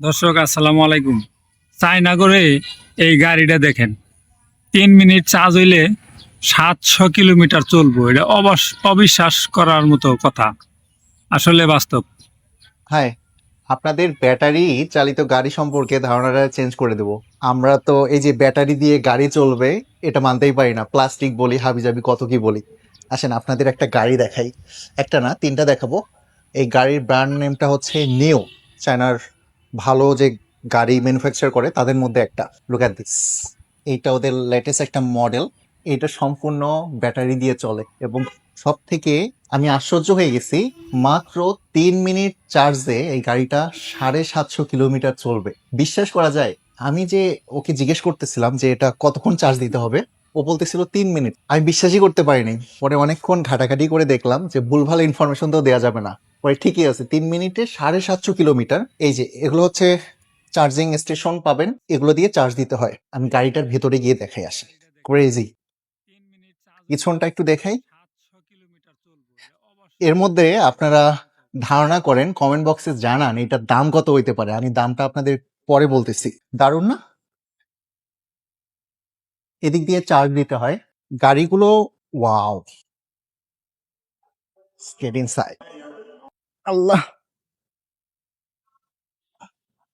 দর্শক আসসালামু আলাইকুম। চায়নাগরে এই গাড়িটা দেখেন, 3 মিনিট চার্জ হইলে 700 কিলোমিটার চলবো। এটা অবিশ্বাস করার মতো কথা, আসলে বাস্তব। হাই, আপনাদের ব্যাটারি চালিত গাড়ি সম্পর্কে ধারণাটা চেঞ্জ করে দেব। আমরা তো এই যে ব্যাটারি দিয়ে গাড়ি চলবে এটা মানতেই পারি না, প্লাস্টিক বলি হাবিজাবি কত কি বলি। আসেন আপনাদের একটা গাড়ি দেখাই, একটা না তিনটা দেখাবো। এই গাড়ির ব্র্যান্ড নেমটা হচ্ছে নিও, চায়নার ভালো যে গাড়ি ম্যানুফ্যাকচার করে তাদের মধ্যে একটা। লুক অ্যাট দিস, এইটা ওদের লেটেস্ট একটা মডেল। এটা সম্পূর্ণ ব্যাটারি দিয়ে চলে এবং সব থেকে আমি আশ্চর্য হয়ে গেছি, মাত্র 3 মিনিট চার্জে এই গাড়িটা 750 কিলোমিটার চলবে। বিশ্বাস করা যায়? আমি যে ওকে জিজ্ঞেস করতেছিলাম যে এটা কতক্ষণ চার্জ দিতে হবে, ও বলতেছিল 3 মিনিট। আমি বিশ্বাসই করতে পারিনি। পরে অনেকক্ষণ ঘাটাঘাটি করে দেখলাম যে ভুলভাল ইনফরমেশন তো দেওয়া যাবে না। পরে ঠিকই আছে, 3 মিনিটে 750 কিলোমিটার। এই যে এগুলো হচ্ছে চার্জিং স্টেশন পাবেন, এগুলো দিয়ে চার্জ দিতে হয়। আমি গাড়িটার ভেতরে গিয়ে দেখাই আসি। ক্রেজি। পিছনটা একটু দেখাই। এর মধ্যে আপনারা ধারণা করেন, কমেন্ট বক্সে জানান এটার দাম কত হইতে পারে। আমি দামটা আপনাদের পরে বলতেছি। দারুণ না? এদিক দিয়ে চার্জ দিতে হয় গাড়িগুলো। Wow, get inside. আল্লাহ,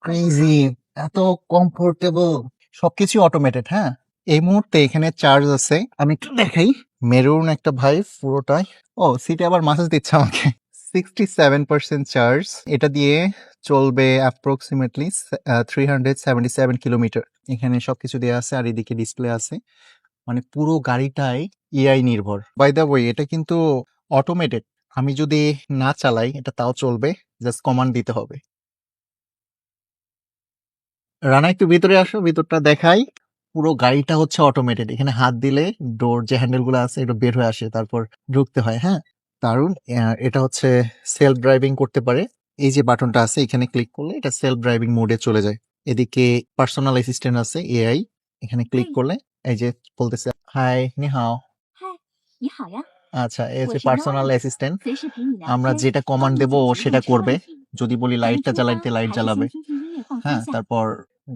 ক্রেজি, এত কমফোর্টেবল। সবকিছু অটোমেটেড। হ্যাঁ, এই মুহূর্তে এখানে চার্জ আছে, আমি একটু দেখাই। মেরুন একটা ভাই পুরোটাই। ও, সিটে আবার মাসাজ দিচ্ছে আমাকে। 67% চার্জ। এটা দিয়ে চলবে অ্যাপ্রক্সিমেটলি 377 কিলোমিটার। এখানে সবকিছু দেওয়া আছে আর এদিকে ডিসপ্লে আছে। মানে পুরো গাড়িটাই এআই নির্ভর। বাই দ্য ওয়ে, এটা কিন্তু অটোমেটেড। আমি যদি না চালাই এটা তাও চলবে, জাস্ট কমান্ড দিতে হবে। রানা একটু ভিতরে আসো, ভিতরটা দেখাই। পুরো গাড়িটা হচ্ছে অটোমেটেড। এখানে হাত দিলে ডোর যে হ্যান্ডেল গুলো আছে এটা বের হয়ে আসে, তারপর ঢুকতে হয়। হ্যাঁ, দারুণ। এটা হচ্ছে সেলফ ড্রাইভিং করতে পারে। এই যে বাটনটা আছে এখানে ক্লিক করলে এটা সেলফ ড্রাইভিং মোডে চলে যায়। এদিকে পার্সোনাল অ্যাসিস্ট্যান্ট আছে, এআই। এখানে ক্লিক করলে এই যে বলতেছে হাই নি হাও। 嗨，你好呀， আচ্ছা, এই 我 হচ্ছে 是 পার্সোনাল Noah， অ্যাসিস্ট্যান্ট। 随时陪你聊 আমরা 天， যেটা 帮 কমান্ড 你 দেব 解 ও 决 সেটা 日常 করবে। 问题。 যদি বলি 咱们 লাইটটা 出 জ্বালাই 发 দিতে লাইট 还是 জ্বালাবে। 先听听音乐放松 হ্যাঁ, 下。 তারপর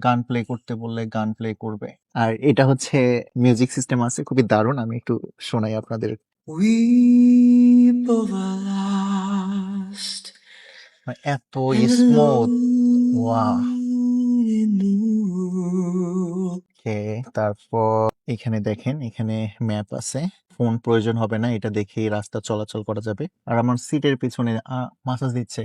গান প্লে করতে বললে গান প্লে করবে। আর এটা হচ্ছে মিউজিক সিস্টেম আছে, খুবই দারুণ। আমি একটু শোনাই আপনাদের। We both are lost মানে এত and স্মুথ। ওয়া, alone in the world. ওকে। তারপর এখানে দেখেন, এখানে ম্যাপ আছে। ফোন প্রয়োজন হবে না, এটা দেখেই রাস্তা চলাচল করা যাবে। আর আমার সিটের পিছনে মাসাজ দিচ্ছে।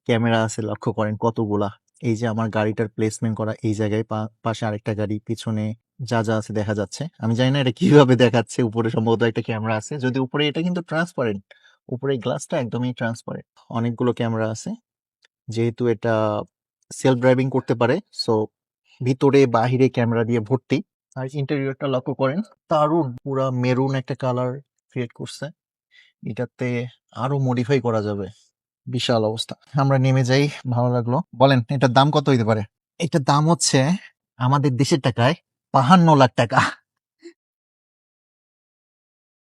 ক্যামেরা আছে, লক্ষ্য করেন কতগুলা। এই যে আমার গাড়িটার প্লেসমেন্ট করা এই জায়গায়, পাশে আরেকটা গাড়ি, পিছনে যা যা আছে দেখা যাচ্ছে। আমি জানি না এটা কিভাবে দেখাচ্ছে। উপরে সম্ভবত একটা ক্যামেরা আছে, যদি উপরে এটা কিন্তু ট্রান্সপারেন্ট। উপরে গ্লাসটা একদমই ট্রান্সপারেন্ট। অনেকগুলো ক্যামেরা আছে, যেহেতু এটা সেলফ ড্রাইভিং করতে পারে, সো ভিতরে বাহিরে ক্যামেরা দিয়ে ভর্তি। আর ইন্টেরিয়রটা লক্ষ্য করেন, দারুণ। পুরা মেরুন একটা কালার ক্রিয়েট করছে। এটাতে আরো মডিফাই করা যাবে। বিশাল অবস্থা। আমরা নেমে যাই, ভালো লাগলো। বলেন এটার দাম কত হইতে পারে? এটার দাম হচ্ছে আমাদের দেশের টাকায় 52 লাখ টাকা।